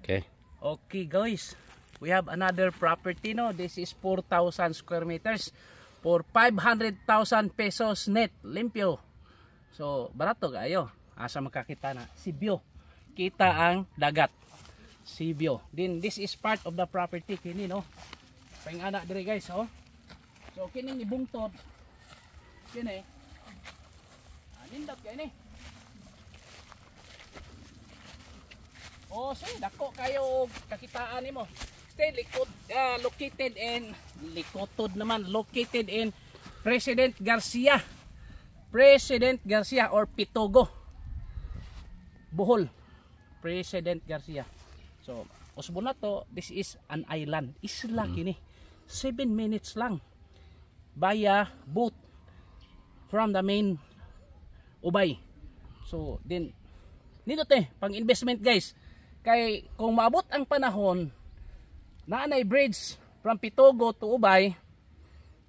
Okay. Okay guys, we have another property no. This is 4,000 square meters for 500,000 pesos net limpyo. So barato kayo. Asa makakita na Sibyo. Kita ang dagat. Sibyo. Then this is part of the property kini no. Pangana dire guys oh. So kini ni bungtod. Kini. Nindot kay ni. Oh, say dako kayo kakitaan nimo. Stay located in located in President Garcia. President Garcia or Pitogo. Bohol. President Garcia. So, usbo na to, this is an island. Isla kini. 7 minutes lang via boat from the main Ubay. So, then nito pang investment guys. Kay kung maabot ang panahon na anay bridge from Pitogo to Ubay,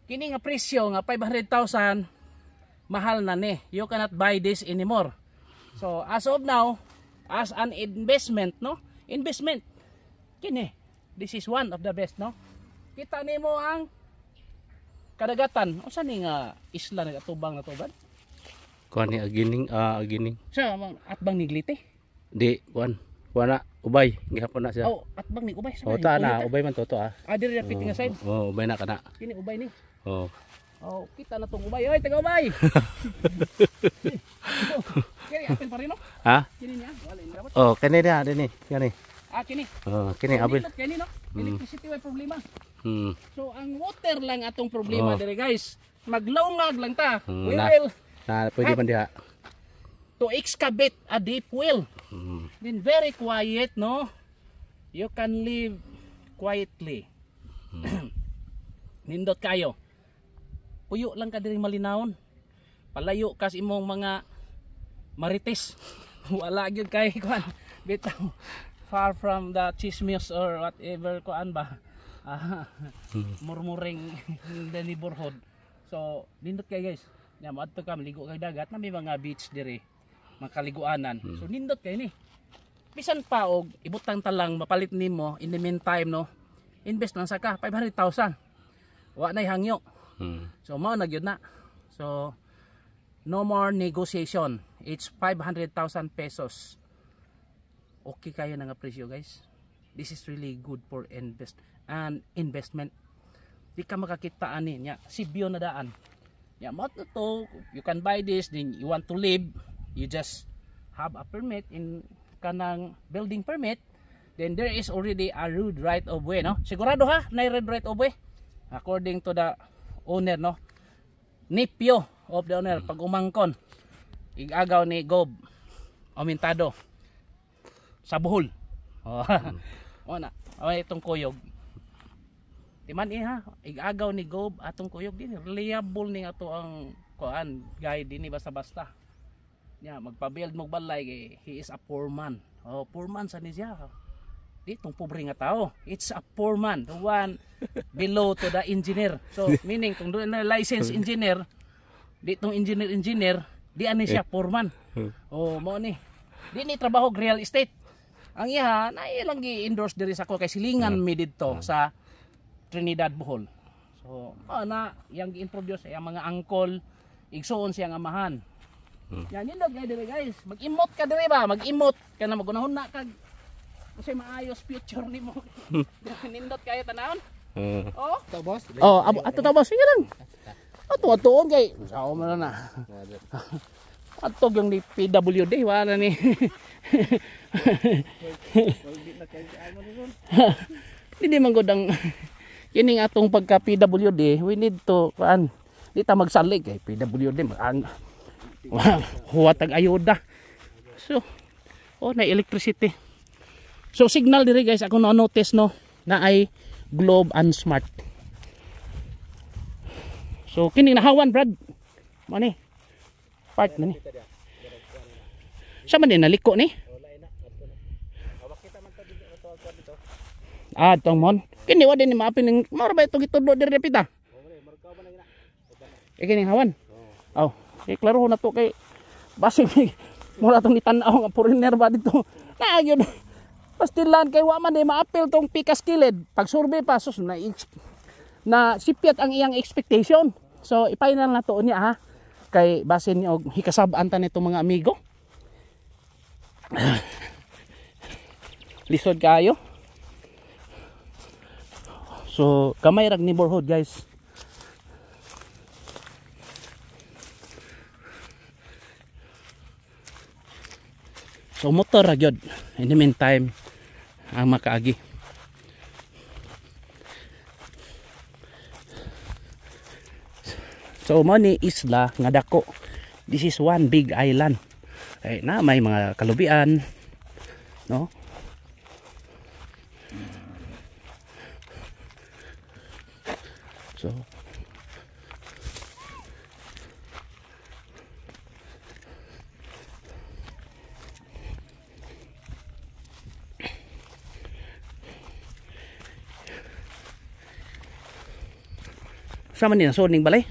kini nga presyo nga 500,000 mahal na ni. You cannot buy this anymore. So as of now, as an investment no, investment kini, this is one of the best no. Kita nimo ang kadagatan. Unsa ni nga isla nagatubang na tuban? Kuan ni agining. Sa atbang ni Glite? Di wana ubay gihapon na siya. Oh, atbang ni Ubay sa. Oh, ta na ubay man toto ah. Diri ra piti nga side. Oh, ubay na kana. Kini Ubay ni. Oh. Oh, kita na tong Ubay. Oy, taga Ubay. Kini apil pa rin no? Ha? Kini niya. Wala ni dapat. Oh, kani dia ni. Kani. Kini. Oh, kini apil. Kini no. Electricity way problema. Hmm. So ang water lang atong problema Oh. dire guys. Maglawngag lang ta. We Na- will pwede man diha. to excavate a deep well. Then very quiet no. You can live quietly. Nindot kayo. Puyo lang ka diri malinawon. Palayo kas imong mga marites. Wala gyud kay kuan. Bitaw far from the chismis or whatever kuan ba. Murmuring in the neighborhood. So nindot kay guys. Nya maadto ka maligo kay dagat na may mga beach diri. Makaliguanan. So nindot kay ni. Bisan pa og ibutang talang mapalit nimo in the meantime no. Invest lang sa ka 500,000. Wa nay hangyo. So mao na gyud na. So no more negotiation. It's 500,000 pesos. Okay kayo na nga presyo guys. This is really good for investment. Di ka makakita ani nya Sibyo na daan. Ya mo to, you can buy this then you want to live, you just have a permit in kanang building permit, then there is already a road right of way no. Sigurado ha, na road right of way according to the owner no. Nipyo of the owner pag umangkon igagaw ni Gob Aumentado sa Bohol. Oh. Ona, itong kuyog. Timan ha, igagaw ni Gob atong kuyog din. Reliable ning ato ang kuan guide dinhi basta-basta. Nya magpa-build mo balay kay he is a poor man. Oh, poor man sa ni siya. Di tong pobre nga tao. It's a poor man, the one below to the engineer. So meaning kung doon na licensed engineer, di tong engineer, di ani siya poor man. Oh, mo ni. Di ni trabaho real estate. Ang iya na ilang gi-endorse diri sa ko kay silingan mi didto sa Trinidad Bohol. So, na yang gi-introduce ay mga angkol, igsuon siya nga amahan. Yan yun lang guys. Mag-emote ka dire ba? Mag-emote ka na magunahon na kag kasi maayos future nimo. Nindot kayo tanawon. Oh, to boss. Oh, ato ta boss. Sige lang. Ato kay sao man na. Ato yung ni PWD wala ni. Hindi man gud ang kining atong pagka PWD, we need to kuan. Di ta magsalig kay PWD mag huwatag ayuda. So, na electricity. So signal diri guys ako na notice no na ay Globe and Smart. So kini nahawan Brad. Mo ni. Part na ni. Sa man din naliko ni? Tong mon. Kini wa din ni maapin ning mao ba ito gitudlo diri pita. Kini hawan. Oh, klaro na to kay basig mura tong itan-aw nga foreigner ba dito. Na gyud. pastilan kay wa man maapil tong pikas kilid. Pag survey pa sus na sipyat ang iyang expectation. So ipay-final na to niya ha. Kay basin niyo og hikasab-an ta nitong mga amigo. Lisod kayo. So kamay rag neighborhood guys. So motor ra gyud in the meantime ang makaagi. So mo ni isla nga dako. This is one big island. Ay na may mga kalubian, no? So sama ni nasod ning balay.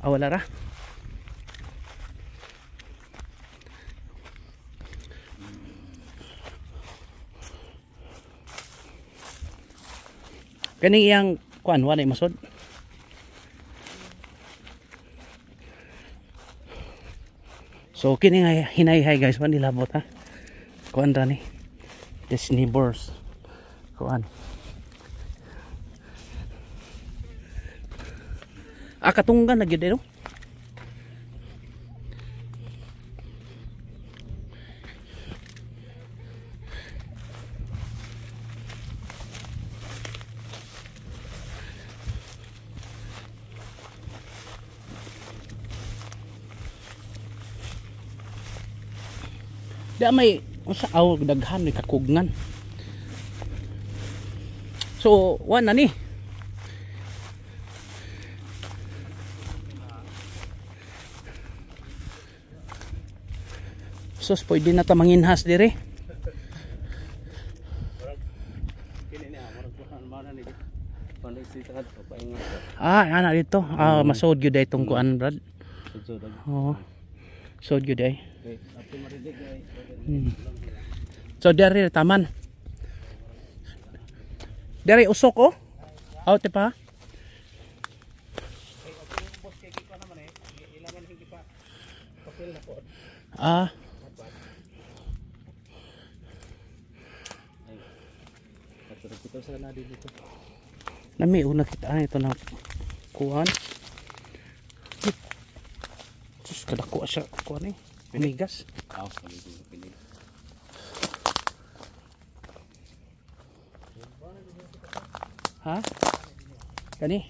Wala ra. Kani iyang kuan wala masod. So kini nga hinay-hay guys, man nilabot ha. Kuan ra ni. This neighbors. Kuan. Katunggan na gyud no. Da may usa aw daghan ni kakugnan. So wan na ni. Sus pwede na ta manginhas dire. Ana dito. Masod gyud ay tong kuan brad. Oh. Sod gyud ay. So dari taman. Dari usok oh. Out pa. Nami una kita ito na kuan. Sus kadako siya kuan eh. Migas. Ha? Kani?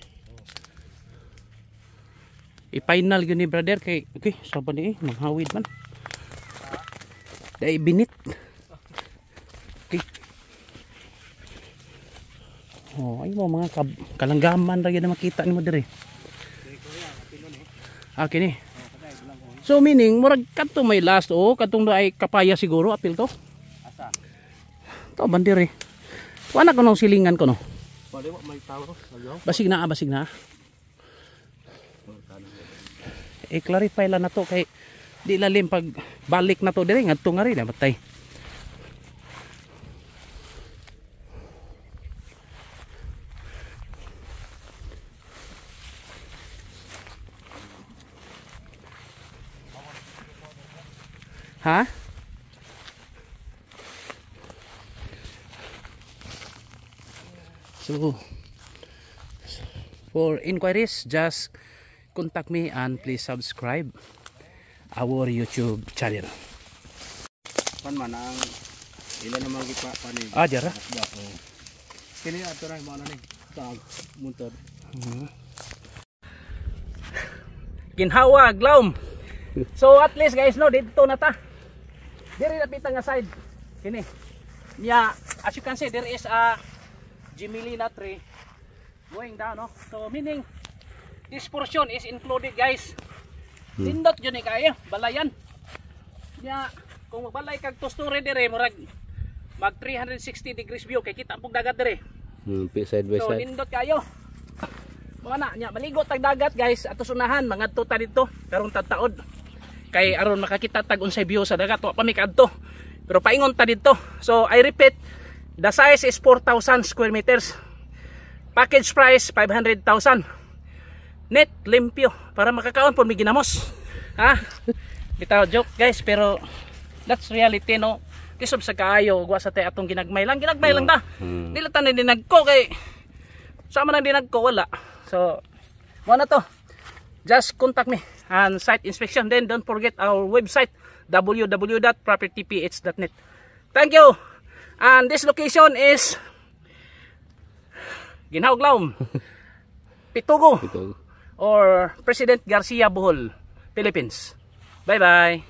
I-final yun ni brother kay okay, saban ni manghawid man. Dai binit. Okay. Oh, ay mo mga kalanggaman ra gyud na makita nimo dire. Kini. So meaning murag kadto may last katong ay kapaya siguro apil to. Asa? To bandire. Wala ko nung silingan ko no. May tao basig na. I-clarify lang na to kay di lalim pag balik na to dire ngadto nga rin matay. Ha? So for inquiries just contact me and please subscribe our YouTube channel. Pan man ang ilan naman gipa panig. Jara. Kini ato ra mo ni tag muntod. Ginhawa glom. So at least guys no dito na ta. Diri na pitang nga side. Kini. Yeah, as you can see there is a Gemelina tree going down no. So meaning this portion is included guys. Nindot yun kaya balayan. Yeah, kung magbalay kag two story dire murag mag 360 degrees view kay kita pug dagat dire. Side by So side. nindot kayo. Mga na nya maligo tag dagat guys ato sunahan mangadto ta dito karong tagtaod. Kay aron makakita tag unsay view sa dagat wa pa mi kadto. Pero paingon ta dito. So I repeat, the size is 4,000 square meters. Package price 500,000. Net limpyo para makakaon po may ginamos. Ha? Bitaw joke guys, pero that's reality no. Kisub sa kaayo wa sa tay atong ginagmay lang ta. Dili ta na dinagko kay sama na dinagko wala. So mo na to. Just contact me and site inspection. Then don't forget our website www.propertyph.net. Thank you. And this location is Ginhauglaom, Pitugo, or President Garcia Bohol, Philippines. Bye bye.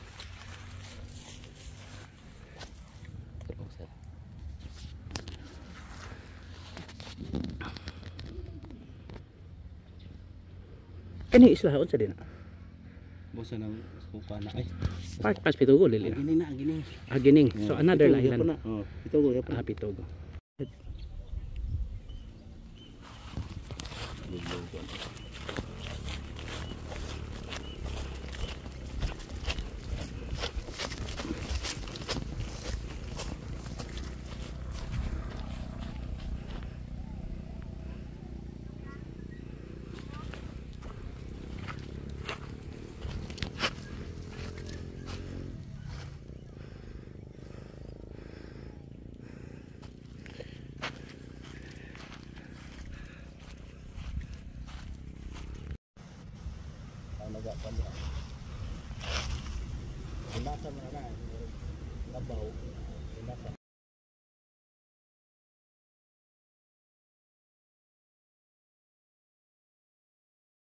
Kani islahon sa din. Bosa ng kupa na ay. Park pas Pitugo lili. Gining. Gining. So another island. Oh, Pitugo yapon. Pitugo. Nasa mana na. Labaw. Nasa.